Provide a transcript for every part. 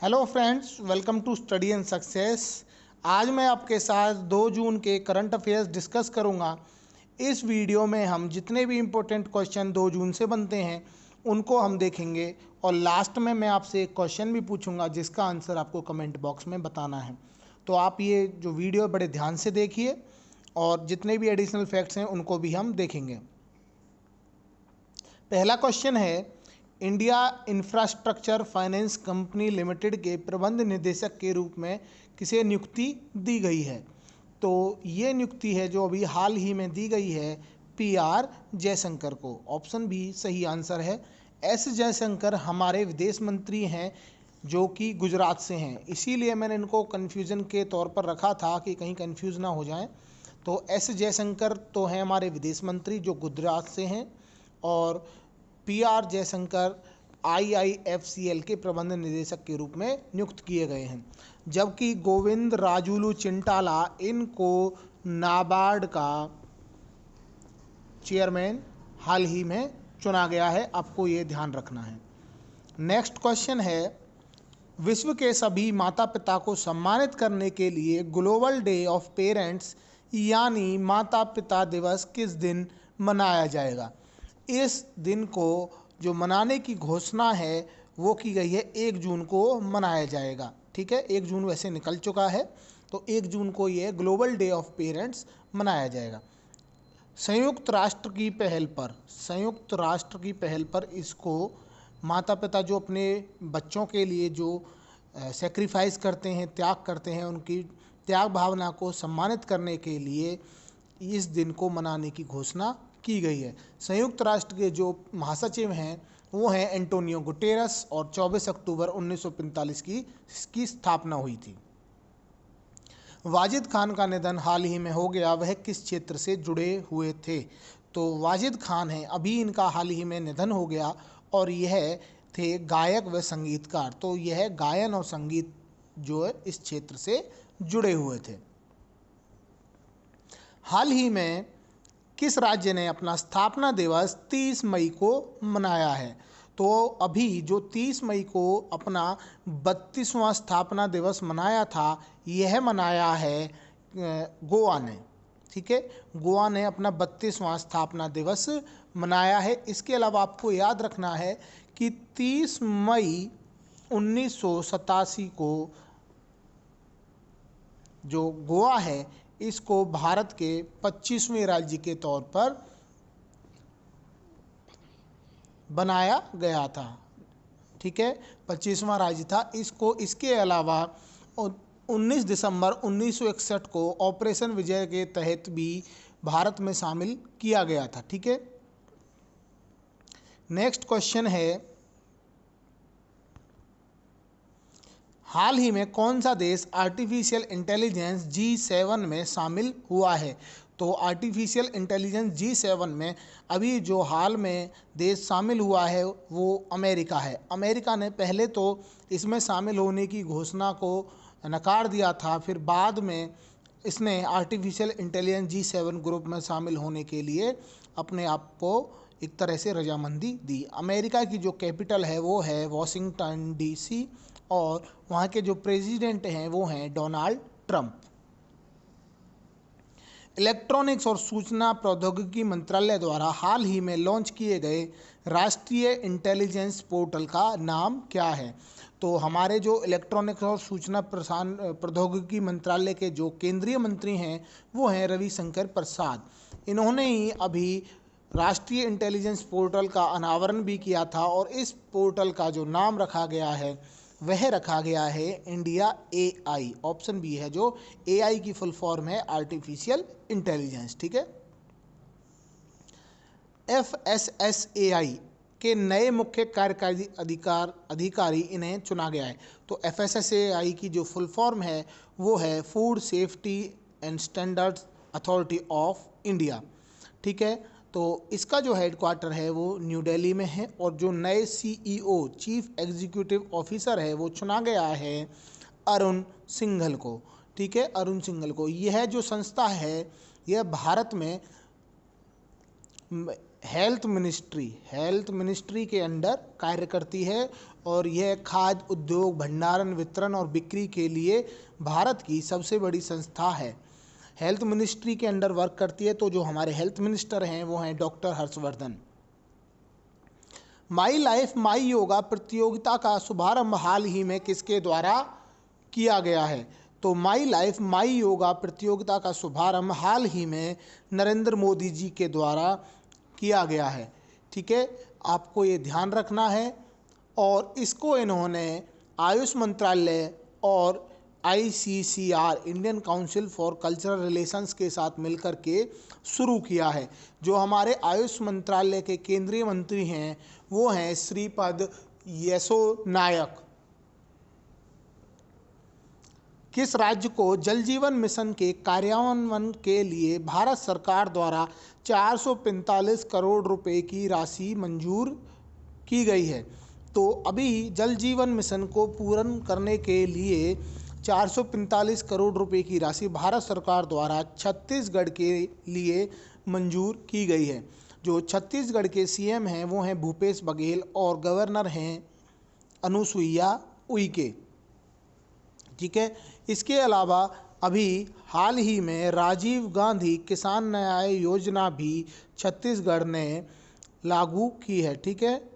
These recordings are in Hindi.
Hello friends, welcome to study and success. आज मैं आपके साथ 2 जून के करंट अफेयर्स डिस्कस करूंगा। इस वीडियो में हम जितने भी इम्पोर्टेंट क्वेश्चन 2 जून से बनते हैं उनको हम देखेंगे और लास्ट में मैं आपसे एक क्वेश्चन भी पूछूंगा जिसका आंसर आपको कमेंट बॉक्स में बताना है। तो आप ये जो वीडियो बड़े ध्यान से देखिए और जितने भी एडिशनल फैक्ट्स हैं उनको भी हम देखेंगे। पहला क्वेश्चन है, India infrastructure finance company limited के प्रबंध निदेशक के रूप में किसे नियुक्ति दी गई है? तो ये नियुक्ति है जो अभी हाल ही में दी गई है PR जयशंकर को। ऑप्शन बी सही आंसर है। S जयशंकर हमारे विदेश मंत्री हैं जो कि गुजरात से हैं, इसीलिए मैंने इनको कन्फ्यूज़न के तौर पर रखा था कि कहीं कन्फ्यूज़ ना हो जाए। तो S जयशंकर तो हैं हमारे विदेश मंत्री जो गुजरात से हैं और PR जयशंकर IIFCL के प्रबंध निदेशक के रूप में नियुक्त किए गए हैं, जबकि गोविंद राजुलू चिंटाला इनको नाबार्ड का चेयरमैन हाल ही में चुना गया है। आपको ये ध्यान रखना है। नेक्स्ट क्वेश्चन है, विश्व के सभी माता पिता को सम्मानित करने के लिए ग्लोबल डे ऑफ पेरेंट्स यानी माता पिता दिवस किस दिन मनाया जाएगा? इस दिन को जो मनाने की घोषणा है वो की गई है 1 जून को मनाया जाएगा। ठीक है, 1 जून वैसे निकल चुका है, तो 1 जून को ये ग्लोबल डे ऑफ पेरेंट्स मनाया जाएगा। संयुक्त राष्ट्र की पहल पर इसको माता पिता जो अपने बच्चों के लिए जो सेक्रीफाइस करते हैं, त्याग करते हैं, उनकी त्याग भावना को सम्मानित करने के लिए इस दिन को मनाने की घोषणा की गई है। संयुक्त राष्ट्र के जो महासचिव हैं वो हैं एंटोनियो गुटेरस और 24 अक्टूबर 1945 की इसकी स्थापना हुई थी। वाजिद खान का निधन हाल ही में हो गया, वह किस क्षेत्र से जुड़े हुए थे? तो वाजिद खान हैं, अभी इनका हाल ही में निधन हो गया और यह थे गायक व संगीतकार। तो यह गायन और संगीत जो है इस क्षेत्र से जुड़े हुए थे। हाल ही में किस राज्य ने अपना स्थापना दिवस 30 मई को मनाया है? तो अभी जो 30 मई को अपना 32वां स्थापना दिवस मनाया था, यह मनाया है गोवा ने। ठीक है, गोवा ने अपना 32वां स्थापना दिवस मनाया है। इसके अलावा आपको याद रखना है कि 30 मई 1987 को जो गोवा है इसको भारत के 25वें राज्य के तौर पर बनाया गया था। ठीक है, 25वां राज्य था इसको। इसके अलावा 19 दिसंबर 1961 को ऑपरेशन विजय के तहत भी भारत में शामिल किया गया था। ठीक है, नेक्स्ट क्वेश्चन है, हाल ही में कौन सा देश आर्टिफिशियल इंटेलिजेंस G7 में शामिल हुआ है? तो आर्टिफिशियल इंटेलिजेंस G7 में अभी जो हाल में देश शामिल हुआ है वो अमेरिका है। अमेरिका ने पहले तो इसमें शामिल होने की घोषणा को नकार दिया था, फिर बाद में इसने आर्टिफिशियल इंटेलिजेंस G7 ग्रुप में शामिल होने के लिए अपने आप को एक तरह से रजामंदी दी। अमेरिका की जो कैपिटल है वो है वॉशिंगटन DC और वहाँ के जो प्रेसिडेंट हैं वो हैं डोनाल्ड ट्रंप। इलेक्ट्रॉनिक्स और सूचना प्रौद्योगिकी मंत्रालय द्वारा हाल ही में लॉन्च किए गए राष्ट्रीय इंटेलिजेंस पोर्टल का नाम क्या है? तो हमारे जो इलेक्ट्रॉनिक्स और सूचना प्रौद्योगिकी मंत्रालय के जो केंद्रीय मंत्री हैं वो हैं रविशंकर प्रसाद। इन्होंने ही अभी राष्ट्रीय इंटेलिजेंस पोर्टल का अनावरण भी किया था और इस पोर्टल का जो नाम रखा गया है वह रखा गया है इंडिया AI। ऑप्शन बी है जो AI की फुल फॉर्म है आर्टिफिशियल इंटेलिजेंस। ठीक है, FSSAI के नए मुख्य कार्यकारी अधिकारी इन्हें चुना गया है। तो FSSAI की जो फुल फॉर्म है वो है food safety and standards authority of India. ठीक है, तो इसका जो हेडक्वार्टर है वो न्यू दिल्ली में है और जो नए CEO चीफ एग्जीक्यूटिव ऑफिसर है वो चुना गया है अरुण सिंघल को। ठीक है, अरुण सिंघल को। यह जो संस्था है यह भारत में हेल्थ मिनिस्ट्री के अंडर कार्य करती है और यह खाद्य उद्योग, भंडारण, वितरण और बिक्री के लिए भारत की सबसे बड़ी संस्था है। हेल्थ मिनिस्ट्री के अंडर वर्क करती है। तो जो हमारे हेल्थ मिनिस्टर हैं वो हैं doctor Harshvardhan. My life my yoga प्रतियोगिता का शुभारंभ हाल ही में किसके द्वारा किया गया है? तो माई लाइफ माई योगा प्रतियोगिता का शुभारंभ हाल ही में नरेंद्र मोदी जी के द्वारा किया गया है। ठीक है, आपको ये ध्यान रखना है। और इसको इन्होंने आयुष मंत्रालय और ICCR Indian council for cultural relations के साथ मिलकर के शुरू किया है। जो हमारे आयुष मंत्रालय के केंद्रीय मंत्री हैं वो हैं श्रीपद येसो नायक। किस राज्य को जल जीवन मिशन के कार्यान्वयन के लिए भारत सरकार द्वारा 445 करोड़ रुपए की राशि मंजूर की गई है? तो अभी जल जीवन मिशन को पूर्ण करने के लिए 445 करोड़ रुपए की राशि भारत सरकार द्वारा छत्तीसगढ़ के लिए मंजूर की गई है। जो छत्तीसगढ़ के CM हैं वो हैं भूपेश बघेल और गवर्नर हैं अनुसुईया उइके। ठीक है, इसके अलावा अभी हाल ही में राजीव गांधी किसान न्याय योजना भी छत्तीसगढ़ ने लागू की है। ठीक है,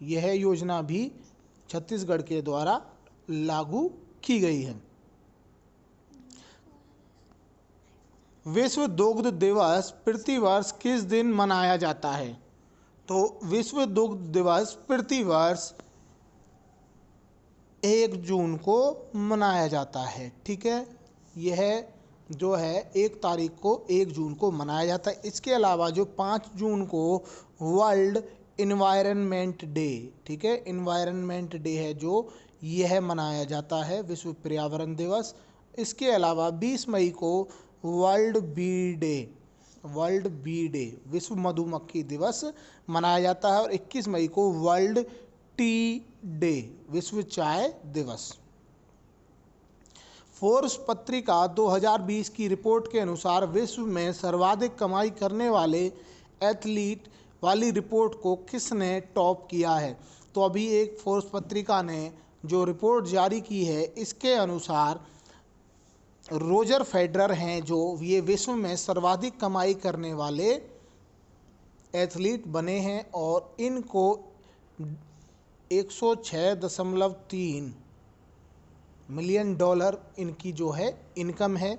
यह योजना भी छत्तीसगढ़ के द्वारा लागू की गई है। विश्व दुग्ध दिवस प्रतिवर्ष किस दिन मनाया जाता है? तो विश्व दुग्ध दिवस प्रतिवर्ष 1 जून को मनाया जाता है। ठीक है, यह जो है 1 तारीख को 1 जून को मनाया जाता है। इसके अलावा जो 5 जून को वर्ल्ड इन्वायरमेंट डे, ठीक है, इन्वायरमेंट डे है जो यह मनाया जाता है, विश्व पर्यावरण दिवस। इसके अलावा 20 मई को वर्ल्ड बी डे विश्व मधुमक्खी दिवस मनाया जाता है और 21 मई को वर्ल्ड टी डे विश्व चाय दिवस। फोर्ब्स पत्रिका 2020 की रिपोर्ट के अनुसार विश्व में सर्वाधिक कमाई करने वाले एथलीट वाली रिपोर्ट को किसने टॉप किया है? तो अभी एक फोर्ब्स पत्रिका ने जो रिपोर्ट जारी की है इसके अनुसार रोजर फेडरर हैं जो ये विश्व में सर्वाधिक कमाई करने वाले एथलीट बने हैं और इनको 106.3 मिलियन डॉलर इनकी जो है इनकम है।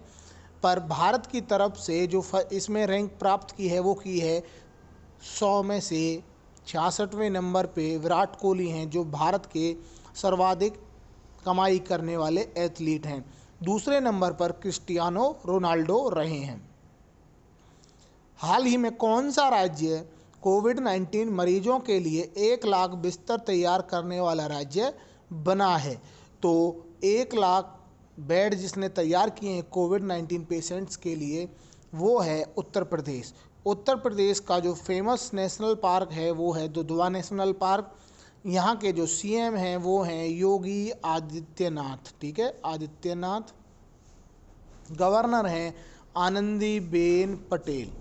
पर भारत की तरफ से जो इसमें रैंक प्राप्त की है वो की है 100 में से 66वें नंबर पे विराट कोहली हैं जो भारत के सर्वाधिक कमाई करने वाले एथलीट हैं। दूसरे नंबर पर क्रिस्टियानो रोनाल्डो रहे हैं। हाल ही में कौन सा राज्य कोविड-19 मरीजों के लिए 1 लाख बिस्तर तैयार करने वाला राज्य बना है? तो 1 लाख बेड जिसने तैयार किए हैं कोविड-19 पेशेंट्स के लिए वो है उत्तर प्रदेश। उत्तर प्रदेश का जो फेमस नेशनल पार्क है वो है दुधवा नेशनल पार्क। यहाँ के जो CM हैं वो हैं योगी आदित्यनाथ। ठीक है, आदित्यनाथ। गवर्नर हैं आनंदीबेन पटेल।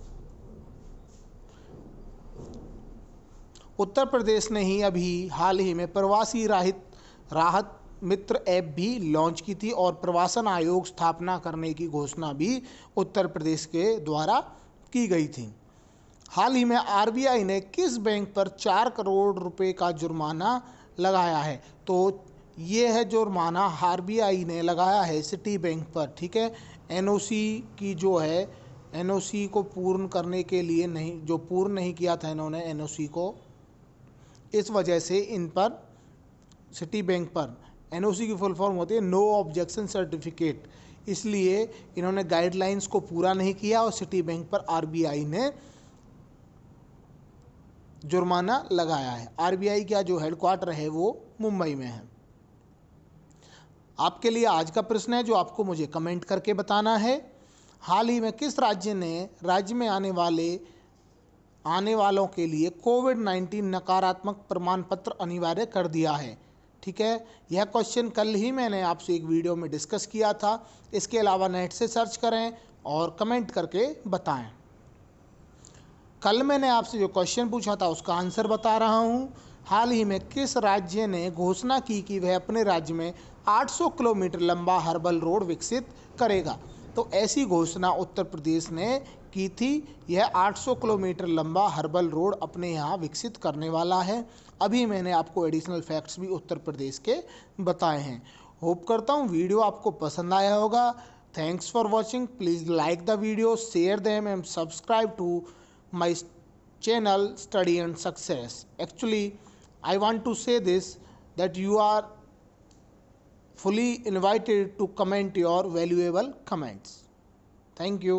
उत्तर प्रदेश ने ही अभी हाल ही में प्रवासी राहत मित्र ऐप भी लॉन्च की थी और प्रवासन आयोग स्थापना करने की घोषणा भी उत्तर प्रदेश के द्वारा की गई थी। हाल ही में RBI ने किस बैंक पर 4 करोड़ रुपए का जुर्माना लगाया है? तो ये है जुर्माना RBI ने लगाया है सिटी बैंक पर। ठीक है, NOC की जो है NOC को पूर्ण करने के लिए नहीं, जो पूर्ण नहीं किया था इन्होंने NOC को, इस वजह से इन पर सिटी बैंक पर NOC की फुल फॉर्म होती है नो ऑब्जेक्शन सर्टिफिकेट, इसलिए इन्होंने गाइडलाइंस को पूरा नहीं किया और सिटी बैंक पर RBI ने जुर्माना लगाया है। RBI का जो हेडक्वार्टर है वो मुंबई में है। आपके लिए आज का प्रश्न है जो आपको मुझे कमेंट करके बताना है। हाल ही में किस राज्य ने राज्य में आने वालों के लिए कोविड-19 नकारात्मक प्रमाण पत्र अनिवार्य कर दिया है? ठीक है, यह क्वेश्चन कल ही मैंने आपसे एक वीडियो में डिस्कस किया था। इसके अलावा नेट से सर्च करें और कमेंट करके बताएं। कल मैंने आपसे जो क्वेश्चन पूछा था उसका आंसर बता रहा हूँ। हाल ही में किस राज्य ने घोषणा की कि वह अपने राज्य में 800 किलोमीटर लंबा हर्बल रोड विकसित करेगा? तो ऐसी घोषणा उत्तर प्रदेश ने की थी। यह 800 किलोमीटर लंबा हर्बल रोड अपने यहाँ विकसित करने वाला है। अभी मैंने आपको एडिशनल फैक्ट्स भी उत्तर प्रदेश के बताए हैं। होप करता हूँ वीडियो आपको पसंद आया होगा। Thanks for watching. Please like the video, share them and subscribe to my channel Study and Success. Actually, I want to say this, that you are fully invited to comment your valuable comments. Thank you.